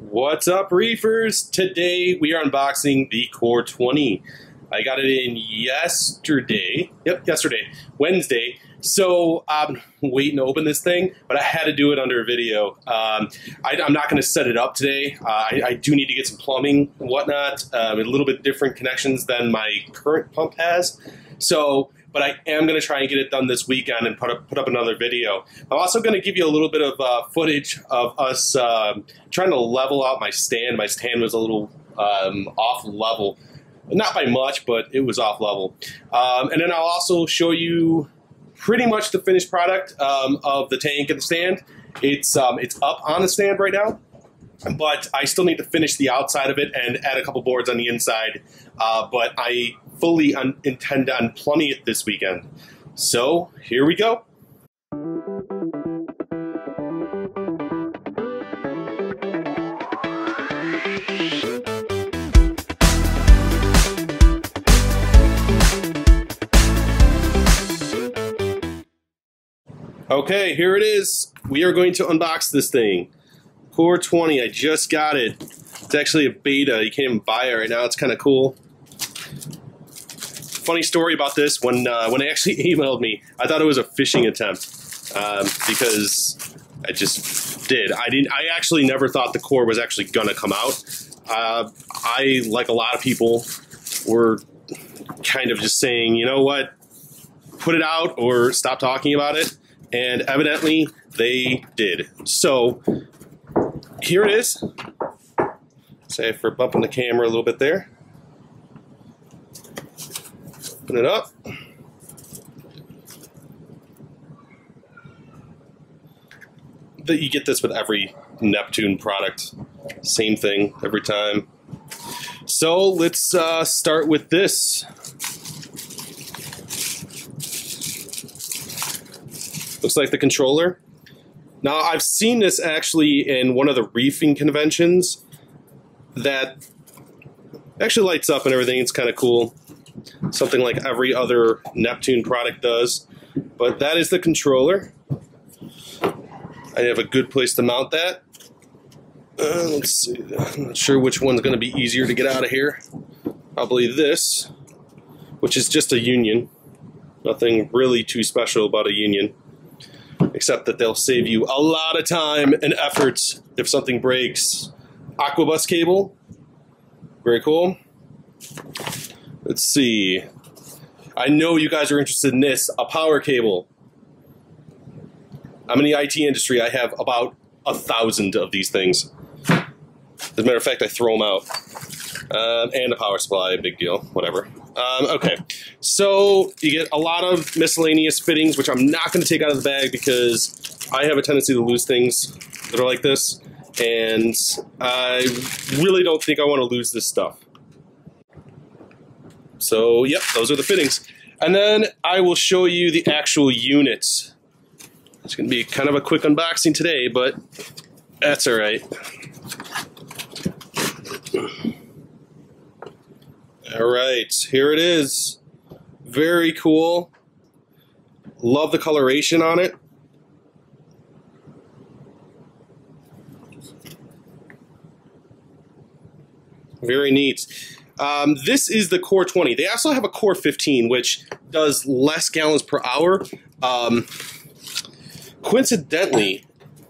What's up, reefers? Today we are unboxing the COR-20. I got it in yesterday. Yesterday, Wednesday. So I'm waiting to open this thing, but I had to do it under a video. I'm not going to set it up today. I do need to get some plumbing and whatnot, a little bit different connections than my current pump has. But I am going to try and get it done this weekend and put up another video. I'm also going to give you a little bit of footage of us trying to level out my stand. My stand was a little off level. Not by much, but it was off level. And then I'll also show you pretty much the finished product of the tank and the stand. It's up on the stand right now, but I still need to finish the outside of it and add a couple boards on the inside. But I fully intend on plumbing it this weekend. So here we go. Okay, here it is. We are going to unbox this thing. COR-20, I just got it. It's actually a beta. You can't even buy it right now. It's kind of cool. Funny story about this, when they actually emailed me, I thought it was a phishing attempt because I just did. I actually never thought the core was actually gonna come out. I, like a lot of people, were kind of just saying, you know what, put it out or stop talking about it. And evidently they did. So here it is. Sorry for bumping the camera a little bit there. Open it up. You get this with every Neptune product. Same thing every time. So let's start with this. Looks like the controller. Now, I've seen this actually in one of the reefing conventions that actually lights up and everything. It's kind of cool. Something like every other Neptune product does. But that is the controller. I have a good place to mount that. Let's see. I'm not sure which one's going to be easier to get out of here. Probably this, which is just a union. Nothing really too special about a union, except that they'll save you a lot of time and effort if something breaks. Aquabus cable, very cool. Let's see. I know you guys are interested in this, a power cable. I'm in the IT industry. I have about 1,000 of these things. As a matter of fact, I throw them out. And a power supply, big deal, whatever. Okay, so you get a lot of miscellaneous fittings, which I'm not going to take out of the bag because I have a tendency to lose things that are like this, and I really don't think I want to lose this stuff. So, yep, those are the fittings. And then I will show you the actual units. It's going to be kind of a quick unboxing today, but that's all right. All right, here it is. Very cool. Love the coloration on it. Very neat. This is the COR-20. They also have a COR-15, which does less gallons per hour. Coincidentally,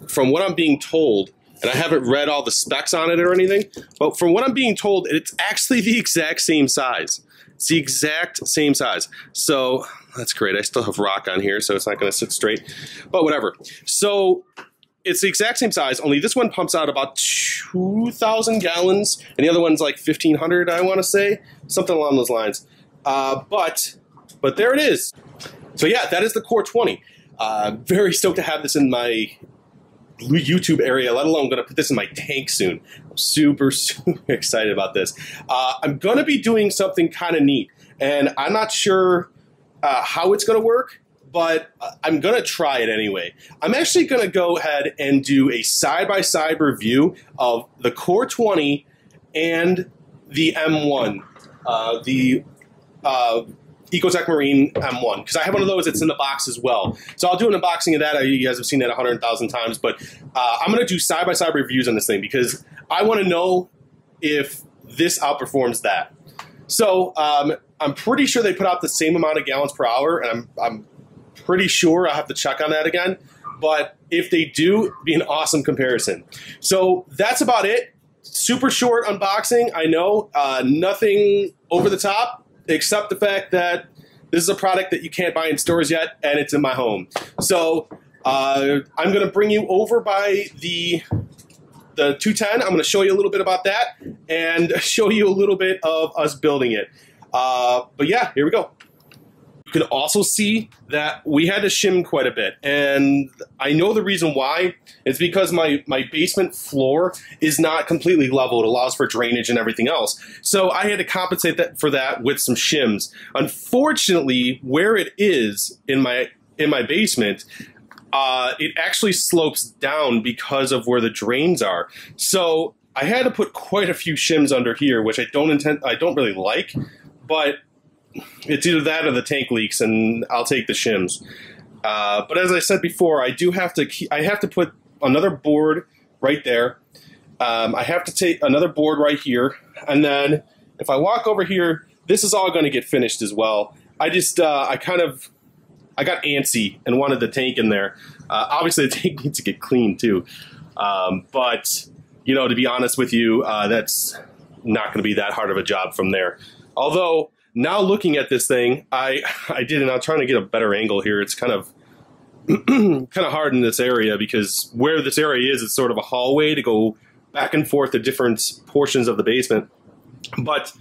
from what I'm being told, and I haven't read all the specs on it or anything, but from what I'm being told, it's actually the exact same size. It's the exact same size. So that's great. I still have rock on here, so it's not going to sit straight, but whatever. So it's the exact same size, only this one pumps out about 2,000 gallons, and the other one's like 1,500, I want to say, something along those lines. But there it is. So yeah, that is the COR-20. Very stoked to have this in my YouTube area, let alone going to put this in my tank soon. I'm super excited about this. I'm going to be doing something kind of neat, and I'm not sure how it's going to work, but I'm going to try it anyway. I'm actually going to go ahead and do a side-by-side review of the COR-20 and the M1, the Ecotech Marine M1, because I have one of those that's in the box as well. So I'll do an unboxing of that. You guys have seen that 100,000 times, but I'm going to do side-by-side reviews on this thing because I want to know if this outperforms that. So I'm pretty sure they put out the same amount of gallons per hour, and I'm pretty sure I'll have to check on that again. But if they do, it'd be an awesome comparison. So that's about it. Super short unboxing, I know. Nothing over the top, except the fact that this is a product that you can't buy in stores yet, and it's in my home. So I'm going to bring you over by the 210. I'm going to show you a little bit about that and show you a little bit of us building it. But yeah, here we go. You can also see that we had to shim quite a bit, and I know the reason why. It's because my basement floor is not completely level. It allows for drainage and everything else. So I had to compensate for that with some shims. Unfortunately, where it is in my basement, it actually slopes down because of where the drains are. So I had to put quite a few shims under here, which I don't really like, but it's either that or the tank leaks, and I'll take the shims. But as I said before, I have to put another board right there. I have to take another board right here, and then if I walk over here, this is all going to get finished as well. I got antsy and wanted the tank in there. Obviously, the tank needs to get cleaned too. But you know, to be honest with you, that's not going to be that hard of a job from there. Although, now looking at this thing, I'm trying to get a better angle here. It's kind of hard in this area because where this area is, it's sort of a hallway to go back and forth to different portions of the basement. But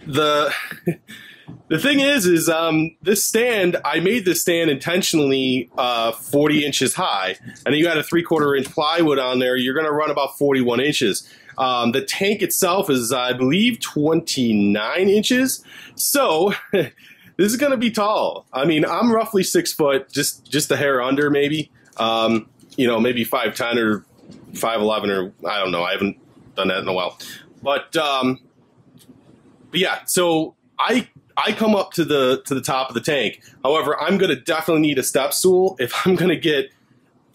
the thing is this stand, I made this stand intentionally 40 inches high, and you got a 3/4 inch plywood on there. You're going to run about 41 inches. The tank itself is, I believe, 29 inches. So this is going to be tall. I mean, I'm roughly 6 foot, just a hair under maybe. You know, maybe 5'10" or 5'11", or I don't know. I haven't done that in a while. But yeah, so I come up to the top of the tank. However, I'm going to definitely need a step stool if I'm going to get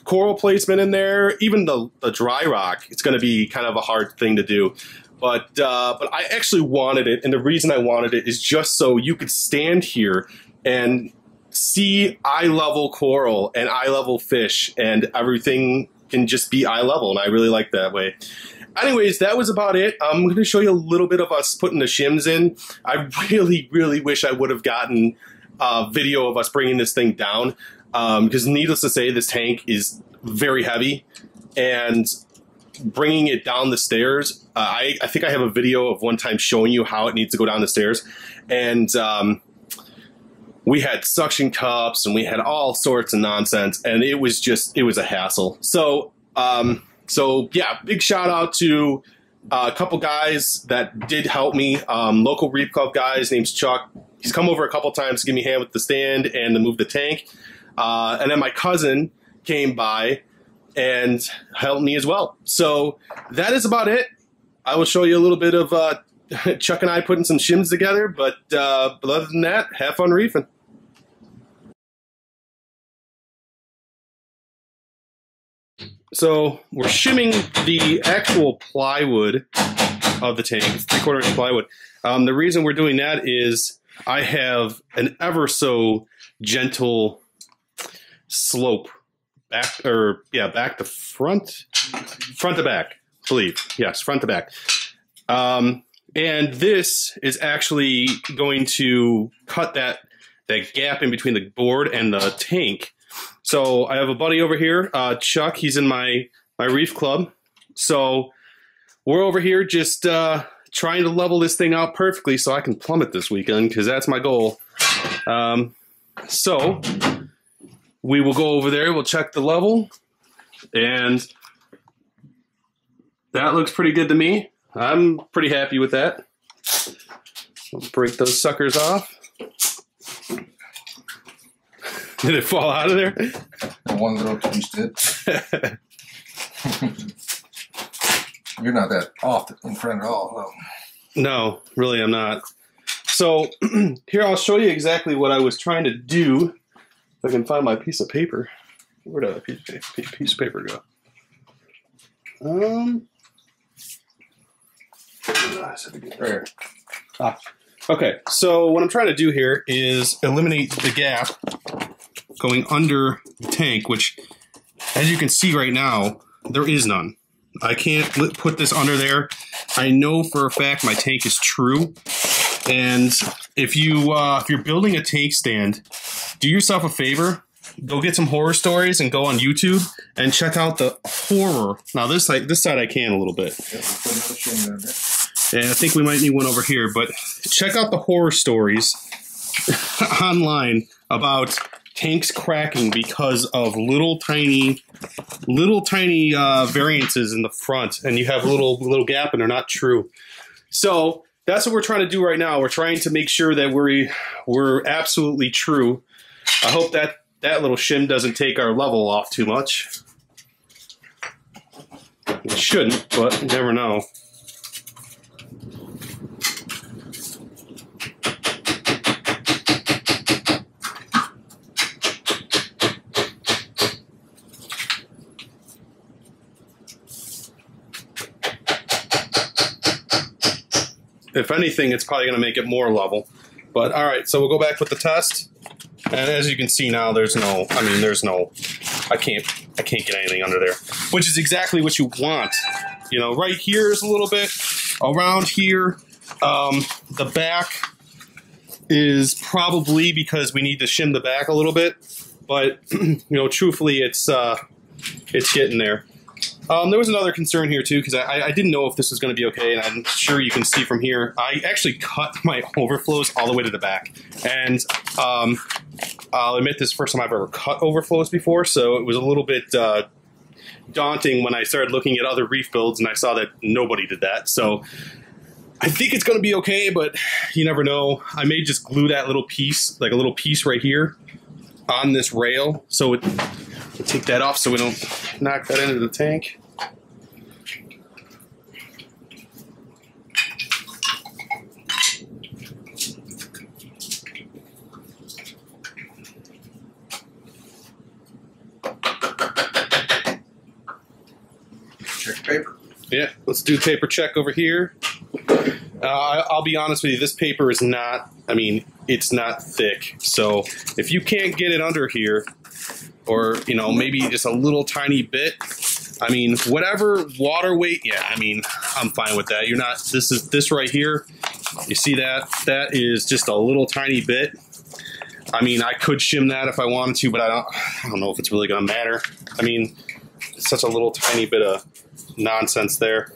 coral placement in there. Even the dry rock, it's going to be kind of a hard thing to do. But I actually wanted it, and the reason I wanted it is just so you could stand here and see eye-level coral and eye-level fish, and everything can just be eye-level, and I really like that way. Anyways, that was about it. I'm going to show you a little bit of us putting the shims in. I really, really wish I would have gotten a video of us bringing this thing down. Because needless to say, this tank is very heavy, and bringing it down the stairs, I think I have a video of one time showing you how it needs to go down the stairs, and we had suction cups and we had all sorts of nonsense, and it was a hassle. So yeah, big shout out to a couple guys that did help me, local Reef Club guys, name's Chuck. He's come over a couple times to give me a hand with the stand and to move the tank. And then my cousin came by and helped me as well. So that is about it. I will show you a little bit of Chuck and I putting some shims together, but other than that, have fun reefing. So we're shimming the actual plywood of the tank. It's 3/4 inch plywood. The reason we're doing that is I have an ever so gentle slope back to front to back, I believe. Yes, front to back. And this is actually going to cut that gap in between the board and the tank. So I have a buddy over here, Chuck. He's in my Reef Club. So we're over here just trying to level this thing out perfectly so I can plummet this weekend, because that's my goal. So we will go over there. We'll check the level, and that looks pretty good to me. I'm pretty happy with that. I'll break those suckers off. Did it fall out of there? One little piece did. You're not that off in front at all, though. No, really, I'm not. So here I'll show you exactly what I was trying to do. If I can find my piece of paper. Where did that piece of paper go? There. Okay, so what I'm trying to do here is eliminate the gap going under the tank, which, as you can see right now, there is none. I can't put this under there. I know for a fact my tank is true. And if you're building a tank stand, do yourself a favor. Go get some horror stories and go on YouTube and check out the horror. Now this side I can a little bit. And I think we might need one over here, but check out the horror stories online about tanks cracking because of little tiny variances in the front, and you have a little gap, and they're not true. So that's what we're trying to do right now. We're trying to make sure that we're absolutely true. I hope that little shim doesn't take our level off too much. It shouldn't, but you never know. If anything, it's probably going to make it more level. But all right, so we'll go back with the test. And as you can see now, I can't get anything under there, which is exactly what you want. You know, right here is a little bit, around here, the back is probably because we need to shim the back a little bit, but you know, truthfully, it's getting there. There was another concern here too, because I didn't know if this was going to be okay, and I'm sure you can see from here, I actually cut my overflows all the way to the back. And I'll admit this is the first time I've ever cut overflows before, so it was a little bit daunting when I started looking at other reef builds and I saw that nobody did that. So I think it's going to be okay, but you never know. I may just glue that little piece, like a little piece right here, on this rail, so we'll take that off so we don't knock that into the tank. Check paper. Yeah, let's do paper check over here. I'll be honest with you, this paper is not, I mean, it's not thick. So if you can't get it under here, or, you know, maybe just a little tiny bit, I mean, whatever water weight, yeah, I mean, I'm fine with that. You're not, this right here, you see that? That is just a little tiny bit. I mean, I could shim that if I wanted to, but I don't know if it's really going to matter. I mean, it's such a little tiny bit of nonsense there.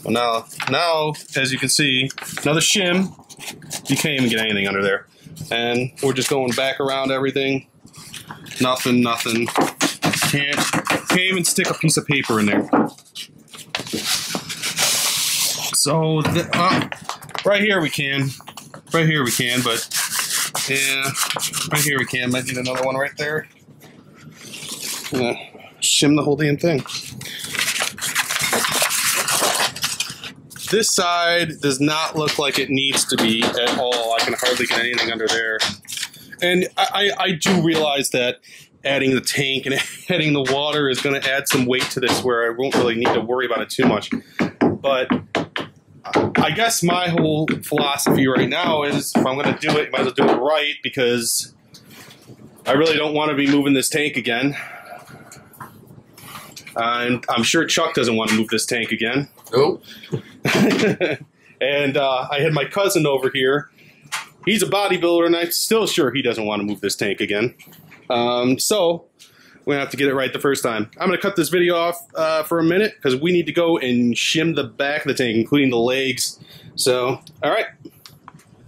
Well, now, as you can see, another shim, you can't even get anything under there. And we're just going back around everything. Nothing. Can't even stick a piece of paper in there. So, right here we can. Right here we can, but yeah, right here we can. Might need another one right there. Yeah, shim the whole damn thing. This side does not look like it needs to be at all. I can hardly get anything under there. And I do realize that adding the tank and adding the water is going to add some weight to this where I won't really need to worry about it too much. But I guess my whole philosophy right now is if I'm going to do it, you might as well do it right, because I really don't want to be moving this tank again. And I'm sure Chuck doesn't want to move this tank again. Nope. And I had my cousin over here. He's a bodybuilder, and I'm still sure he doesn't want to move this tank again. So we're going to have to get it right the first time. I'm going to cut this video off for a minute because we need to go and shim the back of the tank, including the legs. So, all right.